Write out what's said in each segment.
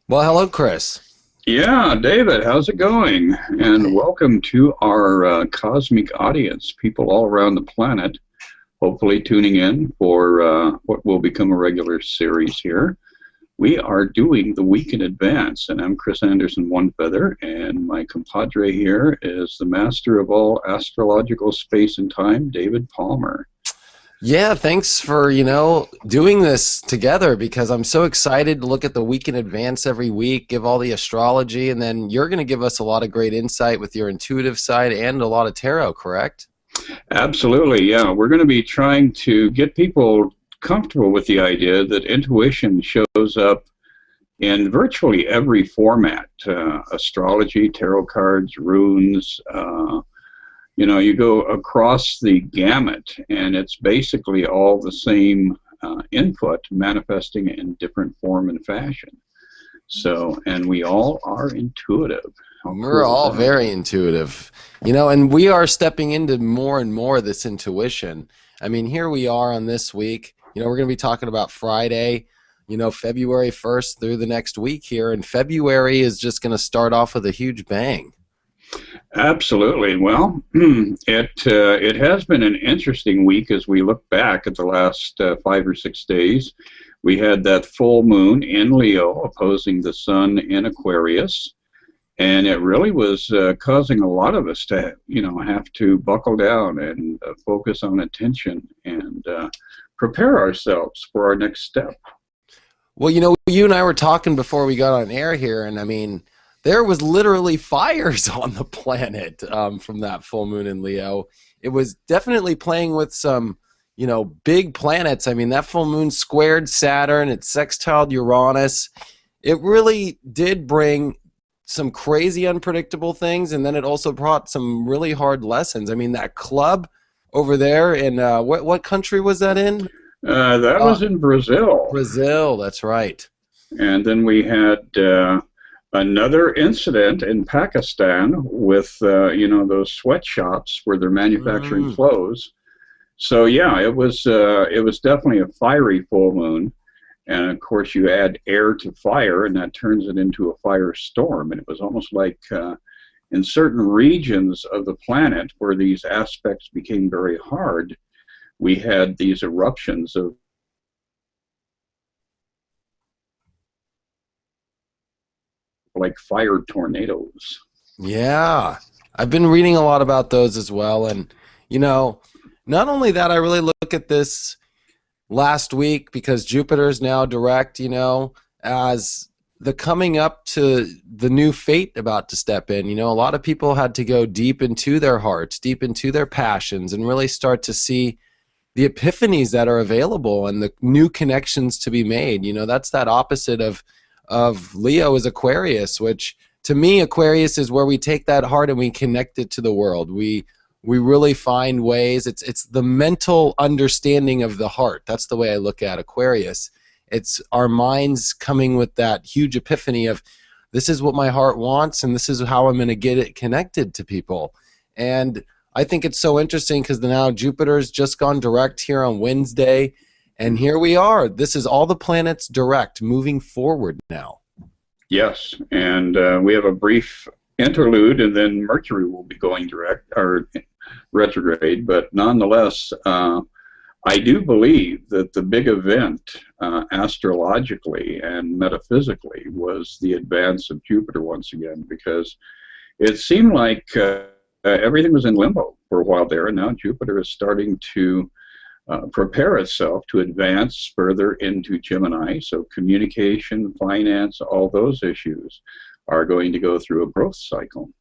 Well, hello, Chris. Yeah, David, how's it going? And welcome to our cosmic audience, people all around the planet, hopefully tuning in for what will become a regular series here. We are doing the week in advance, and I'm Chris Anderson, Onefeather, and my compadre here is the master of all astrological space and time, David Palmer. Yeah, thanks for, doing this together because I'm so excited to look at the week in advance every week, give all the astrology, and then you're going to give us a lot of great insight with your intuitive side and a lot of tarot, correct? Absolutely, yeah. We're going to be trying to get people comfortable with the idea that intuition shows up in virtually every format, astrology, tarot cards, runes. You go across the gamut, and it's basically all the same input manifesting in different form and fashion. So, and we all are intuitive. How We're cool is all that? very intuitive, and we are stepping into more and more of this intuition. I mean, here we are on this week. We're going to be talking about Friday, February 1st through the next week here, and February is just going to start off with a huge bang. Absolutely. Well, it has been an interesting week as we look back at the last 5 or 6 days. We had that full moon in Leo opposing the sun in Aquarius, and it really was causing a lot of us to, have to buckle down and focus on attention and prepare ourselves for our next step. Well, you and I were talking before we got on air here, and I mean, there was literally fires on the planet from that full moon in Leo. It was definitely playing with some, big planets. I mean, that full moon squared Saturn, it sextiled Uranus. It really did bring some crazy unpredictable things, and then it also brought some really hard lessons. I mean, that club over there in what country was that in? That Uh, was in Brazil. Brazil, that's right. And then we had another incident in Pakistan with, those sweatshops where they're manufacturing Mm. clothes. So yeah, it was definitely a fiery full moon, and of course you add air to fire, and that turns it into a firestorm. And it was almost like in certain regions of the planet where these aspects became very hard, we had these eruptions of like fire tornadoes. Yeah, I've been reading a lot about those as well. And, not only that, I really look at this last week because Jupiter's now direct, as the coming up to the new fate about to step in. A lot of people had to go deep into their hearts, deep into their passions, and really start to see the epiphanies that are available and the new connections to be made. That's that opposite of Leo is Aquarius, which to me Aquarius is where we take that heart and we connect it to the world. We really find ways. It's the mental understanding of the heart. That's the way I look at Aquarius. It's our minds coming with that huge epiphany of this is what my heart wants and this is how I'm going to get it connected to people. And I think it's so interesting because now Jupiter's just gone direct here on Wednesday, and here we are. This is all the planets direct moving forward now. Yes, and we have a brief interlude, and then Mercury will be going direct or retrograde. But nonetheless, I do believe that the big event, astrologically and metaphysically, was the advance of Jupiter once again, because it seemed like everything was in limbo for a while there, and now Jupiter is starting to prepare itself to advance further into Gemini. So communication, finance, all those issues are going to go through a growth cycle.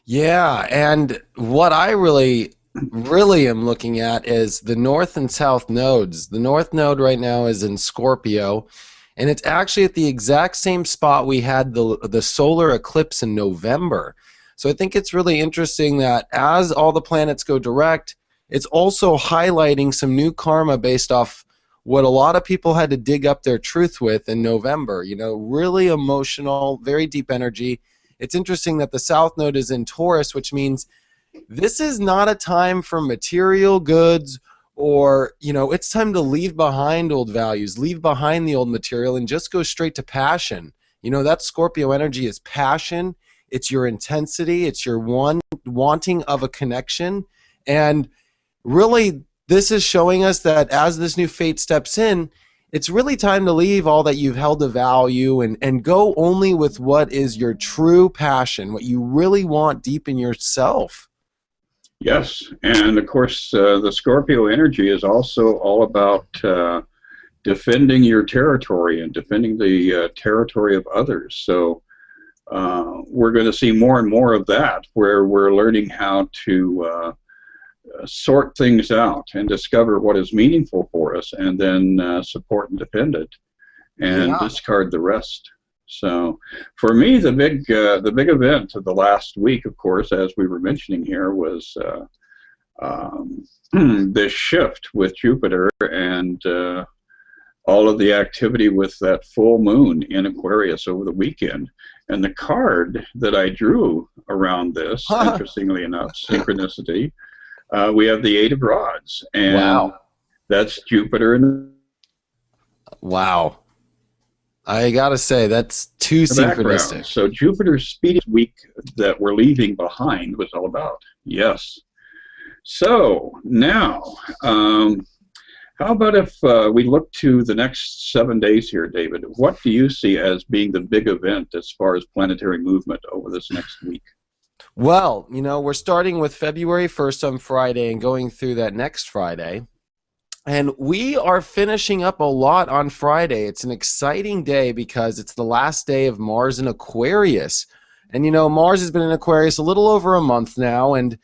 Yeah, and what I really am looking at is the north and south nodes. The north node right now is in Scorpio, and it's actually at the exact same spot we had the solar eclipse in November. So I think it's really interesting that as all the planets go direct, it's also highlighting some new karma based off what a lot of people had to dig up their truth with in November. Really emotional, very deep energy. It's interesting that the South Node is in Taurus, which means this is not a time for material goods or, it's time to leave behind old values, leave behind the old material and just go straight to passion. You know, that Scorpio energy is passion, it's your intensity, it's your wanting of a connection. And really, this is showing us that as this new fate steps in, it's really time to leave all that you've held to value and go only with what is your true passion, what you really want deep in yourself. Yes, and of course, the Scorpio energy is also all about defending your territory and defending the territory of others. So we're going to see more and more of that, where we're learning how to sort things out and discover what is meaningful for us, and then support and defend it, and discard the rest. So, for me, the big event of the last week, of course, as we were mentioning here, was this shift with Jupiter and all of the activity with that full moon in Aquarius over the weekend. And the card that I drew around this, interestingly enough, synchronicity, we have the Eight of Rods, and that's Jupiter in wow. I gotta say, that's too synchronistic. So Jupiter's speed week that we're leaving behind was all about. Yes. So now, how about if we look to the next 7 days here, David? What do you see as being the big event as far as planetary movement over this next week? Well, you know, we're starting with February 1st on Friday and going through that next Friday. And we are finishing up a lot on Friday. It's an exciting day because it's the last day of Mars in Aquarius. And, you know, Mars has been in Aquarius a little over a month now, and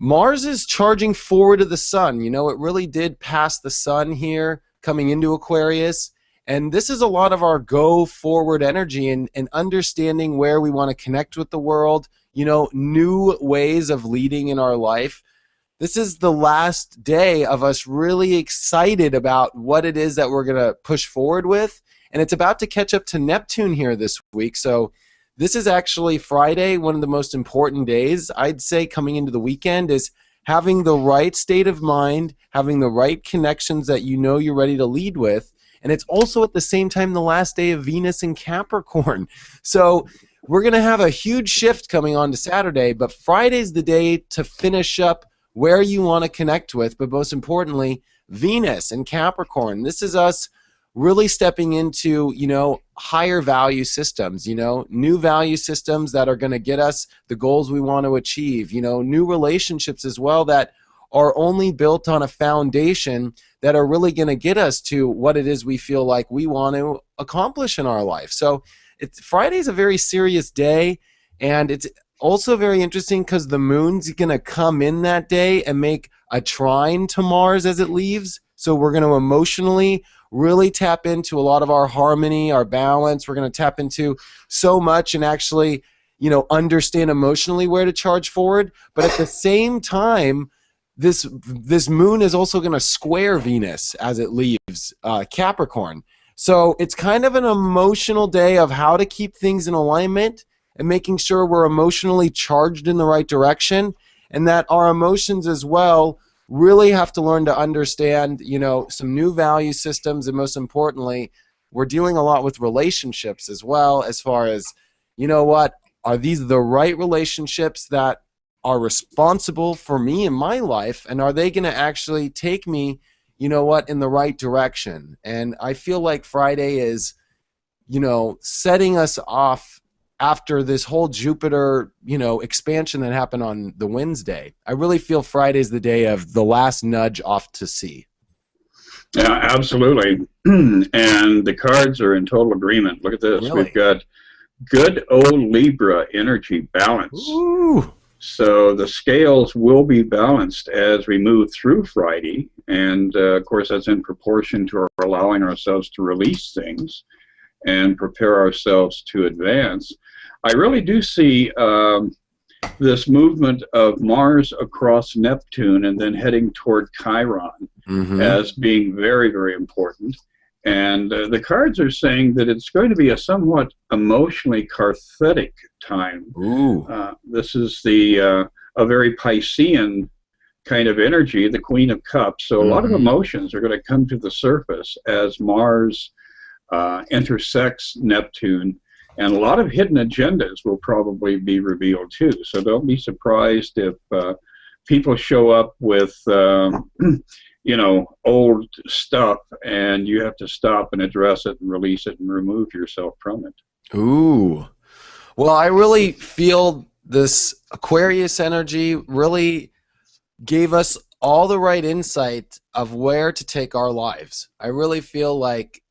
Mars is charging forward to the sun. You know, it really did pass the sun here coming into Aquarius. And this is a lot of our go forward energy and understanding where we want to connect with the world, you know, new ways of leading in our life. This is the last day of us really excited about what it is that we're going to push forward with. And it's about to catch up to Neptune here this week. So this is actually Friday, one of the most important days, I'd say, coming into the weekend, is having the right state of mind, having the right connections that you know you're ready to lead with. And it's also at the same time the last day of Venus in Capricorn. So we're going to have a huge shift coming on to Saturday, but Friday's the day to finish up where you want to connect with, but most importantly, Venus and Capricorn. This is us really stepping into, you know, higher value systems, you know, new value systems that are going to get us the goals we want to achieve, you know, new relationships as well that are only built on a foundation that are really going to get us to what it is we feel like we want to accomplish in our life. So Friday's a very serious day, and it's also very interesting because the moon's going to come in that day and make a trine to Mars as it leaves. So we're going to emotionally really tap into a lot of our harmony, our balance. We're going to tap into so much and actually, you know, understand emotionally where to charge forward. But at the same time, this moon is also going to square Venus as it leaves Capricorn. So it's kind of an emotional day of how to keep things in alignment and making sure we're emotionally charged in the right direction, and that our emotions as well really have to learn to understand, you know, some new value systems, and most importantly, we're dealing a lot with relationships as well, as far as, you know what, are these the right relationships that are responsible for me in my life, and are they going to actually take me, you know what, in the right direction? And I feel like Friday is, you know, setting us off after this whole Jupiter, you know, expansion that happened on the Wednesday. I really feel Friday's the day of the last nudge off to sea. Yeah, absolutely. And the cards are in total agreement. Look at this. Really? We've got good old Libra energy balance. Ooh. So the scales will be balanced as we move through Friday. And, of course, that's in proportion to our allowing ourselves to release things and prepare ourselves to advance. I really do see this movement of Mars across Neptune and then heading toward Chiron as being very, very important. And the cards are saying that it's going to be a somewhat emotionally cathartic time. This is a very Piscean kind of energy, the Queen of Cups. So a lot of emotions are going to come to the surface as Mars intersects Neptune And a lot of hidden agendas will probably be revealed too. So don't be surprised if people show up with, you know, old stuff, and you have to stop and address it and release it and remove yourself from it. Ooh. Well, I really feel this Aquarius energy really gave us all the right insight of where to take our lives. I really feel like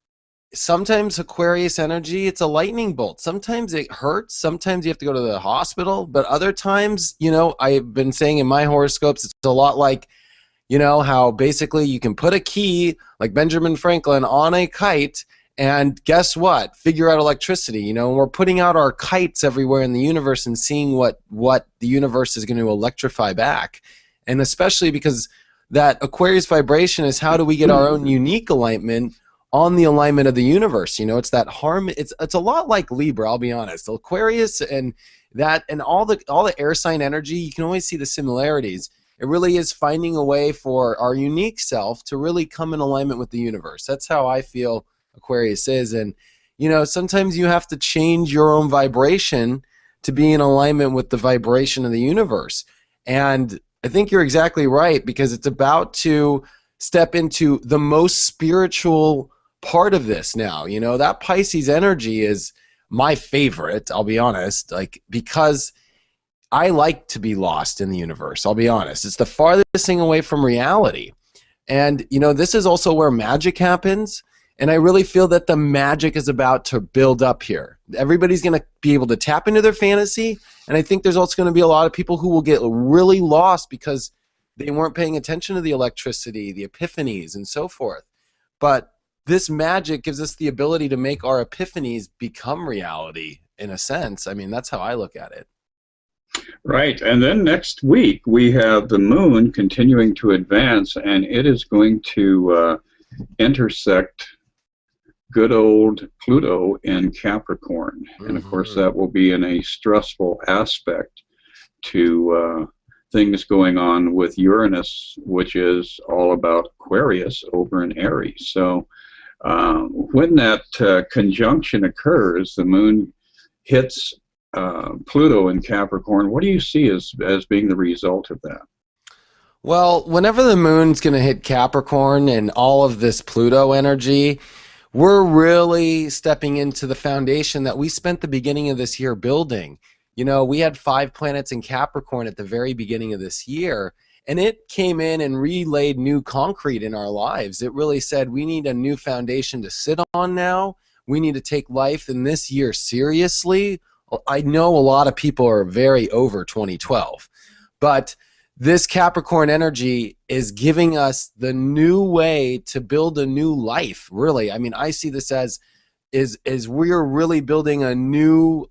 sometimes Aquarius energy, it's a lightning bolt. Sometimes it hurts. Sometimes you have to go to the hospital. But other times, you know, I've been saying in my horoscopes, it's a lot like, you know, how basically you can put a key, like Benjamin Franklin, on a kite, and guess what? Figure out electricity. You know, and we're putting out our kites everywhere in the universe and seeing what the universe is going to electrify back. And especially because that Aquarius vibration is how do we get our own unique alignment on the alignment of the universe. You know, it's that harm. It's a lot like Libra, I'll be honest. Aquarius and that and all the air sign energy, you can always see the similarities. It really is finding a way for our unique self to really come in alignment with the universe. That's how I feel Aquarius is. And, you know, sometimes you have to change your own vibration to be in alignment with the vibration of the universe. And I think you're exactly right, because it's about to step into the most spiritual part of this now. You know, that Pisces energy is my favorite, I'll be honest, like, because I like to be lost in the universe. I'll be honest. It's the farthest thing away from reality. And, you know, this is also where magic happens. And I really feel that the magic is about to build up here. Everybody's going to be able to tap into their fantasy. And I think there's also going to be a lot of people who will get really lost because they weren't paying attention to the electricity, the epiphanies, and so forth. But this magic gives us the ability to make our epiphanies become reality, in a sense. I mean, that's how I look at it. Right. And then next week, we have the moon continuing to advance, and it is going to intersect good old Pluto in Capricorn. And of course, that will be in a stressful aspect to things going on with Uranus, which is all about Aquarius over in Aries. So when that conjunction occurs, the moon hits Pluto in Capricorn. What do you see as being the result of that? Well, whenever the moon's going to hit Capricorn and all of this Pluto energy, we're really stepping into the foundation that we spent the beginning of this year building. You know, we had 5 planets in Capricorn at the very beginning of this year, and it came in and relayed new concrete in our lives. It really said we need a new foundation to sit on now. We need to take life in this year seriously. I know a lot of people are very over 2012, but this Capricorn energy is giving us the new way to build a new life, really. I mean, I see this as we're really building a new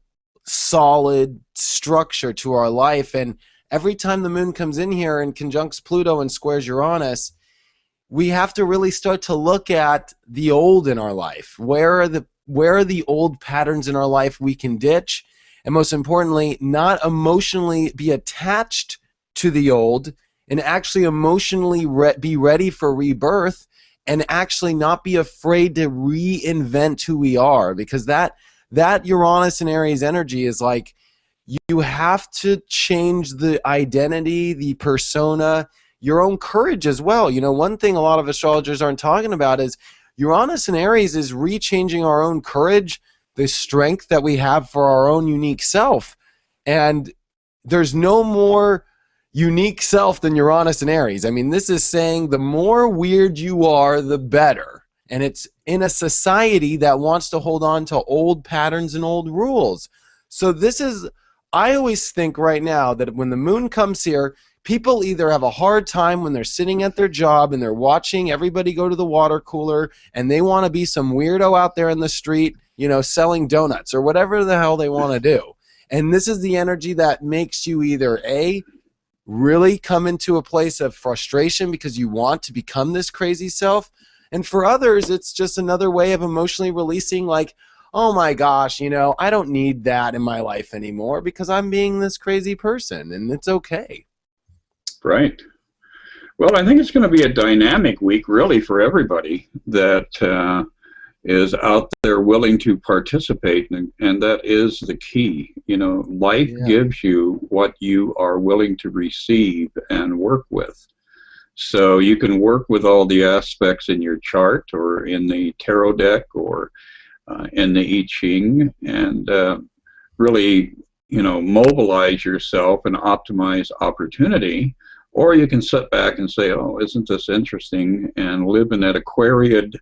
solid structure to our life. And every time the moon comes in here and conjuncts Pluto and squares Uranus, we have to really start to look at the old in our life. Where are the old patterns in our life we can ditch? And most importantly, not emotionally be attached to the old, and actually emotionally be ready for rebirth, and actually not be afraid to reinvent who we are. Because that Uranus and Aries energy is like, you have to change the identity, the persona, your own courage as well. You know, one thing a lot of astrologers aren't talking about is Uranus and Aries is rechanging our own courage, the strength that we have for our own unique self. And there's no more unique self than Uranus and Aries. I mean, this is saying the more weird you are, the better. And it's in a society that wants to hold on to old patterns and old rules. So this is, I always think right now that when the moon comes here, people either have a hard time when they're sitting at their job and they're watching everybody go to the water cooler and they want to be some weirdo out there in the street, you know, selling donuts or whatever the hell they want to do. And this is the energy that makes you either A, really come into a place of frustration because you want to become this crazy self. And for others, it's just another way of emotionally releasing, like, oh my gosh, you know, I don't need that in my life anymore because I'm being this crazy person, and it's okay. Right. Well, I think it's going to be a dynamic week, really, for everybody. That is out there willing to participate, and that is the key. You know, life Yeah. gives you what you are willing to receive and work with. So you can work with all the aspects in your chart or in the tarot deck or in the I Ching, and really, you know, mobilize yourself and optimize opportunity. Or you can sit back and say, oh, isn't this interesting, and live in that Aquarian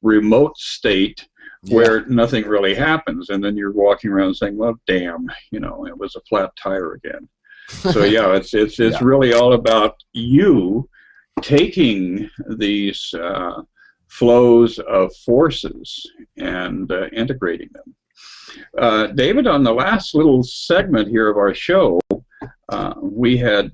remote state where nothing really happens. And then you're walking around saying, well, damn, you know, it was a flat tire again. So yeah, it's Yeah. really all about you taking these flows of forces and integrating them. David, on the last little segment here of our show, we had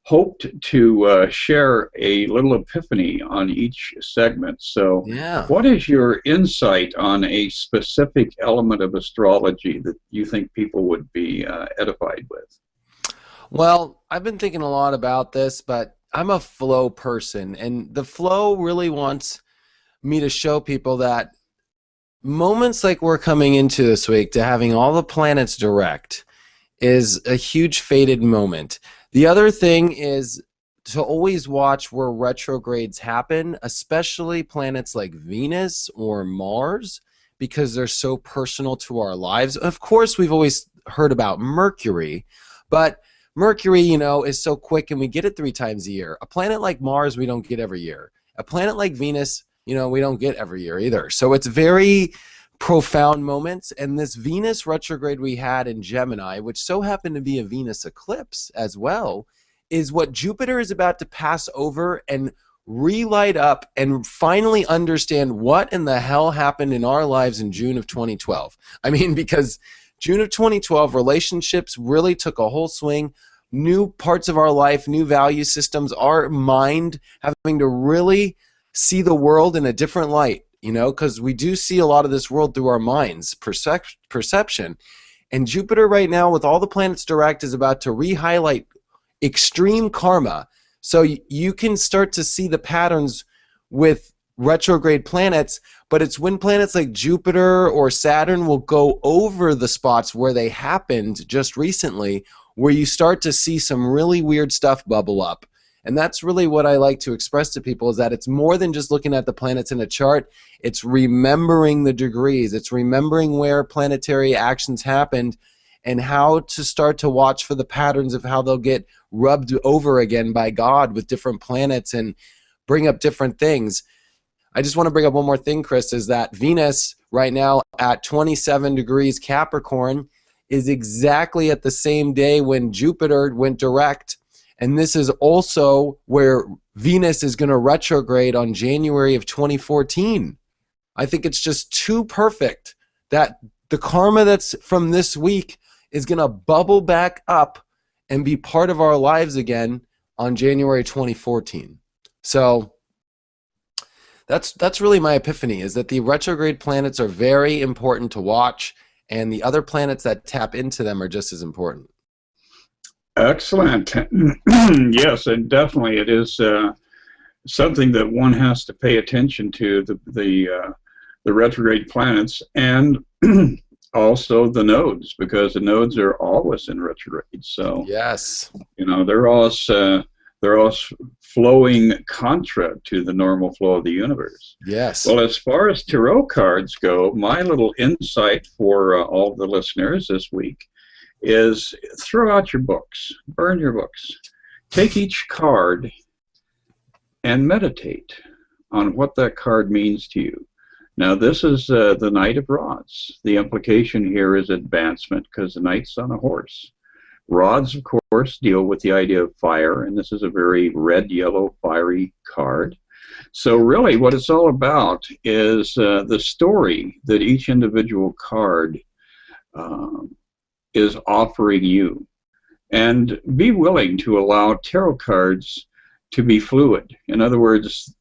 hoped to share a little epiphany on each segment. So Yeah. what is your insight on a specific element of astrology that you think people would be edified with? Well, I've been thinking a lot about this, but I'm a flow person, and the flow really wants me to show people that moments like we're coming into this week, to having all the planets direct, is a huge fated moment. The other thing is to always watch where retrogrades happen, especially planets like Venus or Mars, because they're so personal to our lives. Of course, we've always heard about Mercury, but Mercury, you know, is so quick and we get it 3 times a year. A planet like Mars, we don't get every year. A planet like Venus, you know, we don't get every year either. So it's very profound moments, and this Venus retrograde we had in Gemini, which so happened to be a Venus eclipse as well, is what Jupiter is about to pass over and relight up and finally understand what in the hell happened in our lives in June of 2012. I mean, because June of 2012, relationships really took a whole swing. New parts of our life, new value systems, our mind having to really see the world in a different light. You know, because we do see a lot of this world through our minds, perception. And Jupiter right now, with all the planets direct, is about to re-highlight extreme karma. So you can start to see the patterns with retrograde planets, but it's when planets like Jupiter or Saturn will go over the spots where they happened just recently, where you start to see some really weird stuff bubble up. And that's really what I like to express to people, is that it's more than just looking at the planets in a chart. It's remembering the degrees. It's remembering where planetary actions happened and how to start to watch for the patterns of how they'll get rubbed over again by God with different planets and bring up different things. I just want to bring up one more thing, Chris, is that Venus right now at 27 degrees Capricorn is exactly at the same day when Jupiter went direct. And this is also where Venus is going to retrograde on January of 2014. I think it's just too perfect that the karma that's from this week is going to bubble back up and be part of our lives again on January 2014. So that's really my epiphany, is that the retrograde planets are very important to watch, and the other planets that tap into them are just as important. Excellent. Yes, and definitely it is something that one has to pay attention to, the retrograde planets, and also the nodes, because the nodes are always in retrograde. So yes, you know, they're all flowing contra to the normal flow of the universe. Yes. Well, as far as tarot cards go, my little insight for all the listeners this week is throw out your books, burn your books, take each card and meditate on what that card means to you. Now, this is the Knight of Rods. The implication here is advancement, because the Knight's on a horse. Rods, of course, deal with the idea of fire, and this is a very red, yellow, fiery card. So really what it's all about is the story that each individual card is offering you. And be willing to allow tarot cards to be fluid. In other words,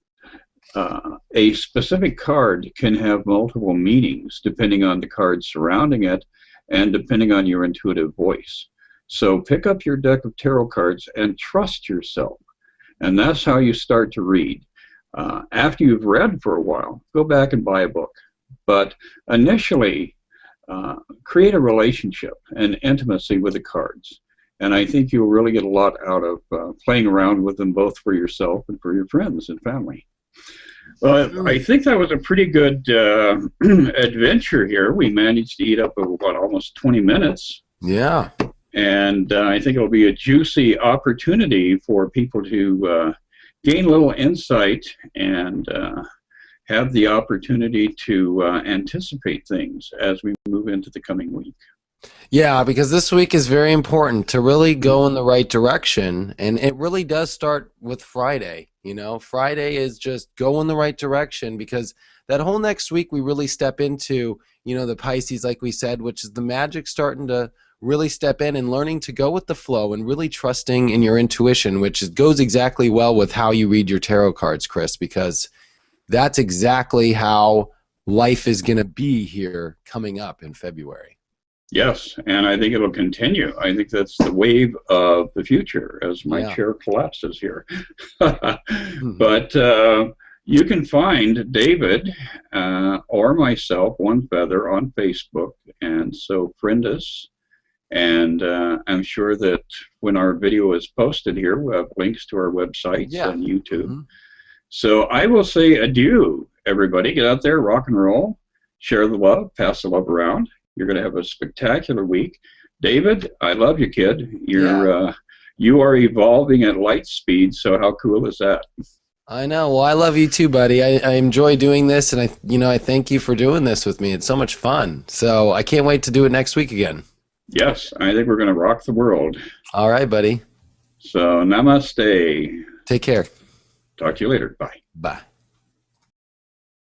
a specific card can have multiple meanings depending on the card surrounding it and depending on your intuitive voice. So pick up your deck of tarot cards and trust yourself. And that's how you start to read. After you've read for a while, go back and buy a book. But initially, create a relationship and intimacy with the cards. And I think you'll really get a lot out of playing around with them, both for yourself and for your friends and family. Well, I think that was a pretty good adventure here. We managed to eat up, what, almost 20 minutes. Yeah. And I think it'll be a juicy opportunity for people to gain a little insight and have the opportunity to anticipate things as we move into the coming week. Yeah, because this week is very important to really go in the right direction, and it really does start with Friday. You know, Friday is just go in the right direction, because that whole next week we really step into, you know, the Pisces, like we said, which is the magic starting to really step in and learning to go with the flow and really trusting in your intuition, which goes exactly well with how you read your tarot cards, Chris, because that's exactly how life is going to be here coming up in February. Yes, and I think it'll continue. I think that's the wave of the future as my chair collapses here. But you can find David or myself, Onefeather, on Facebook, and so friend us. And I'm sure that when our video is posted here, we'll have links to our websites and YouTube. So I will say adieu, everybody. Get out there, rock and roll, share the love, pass the love around. You're going to have a spectacular week. David, I love you, kid. You are evolving at light speed, so how cool is that? I know. Well, I love you too, buddy. I enjoy doing this, and I thank you for doing this with me. It's so much fun. So I can't wait to do it next week again. Yes, I think we're going to rock the world. All right, buddy. So namaste. Take care. Talk to you later. Bye. Bye.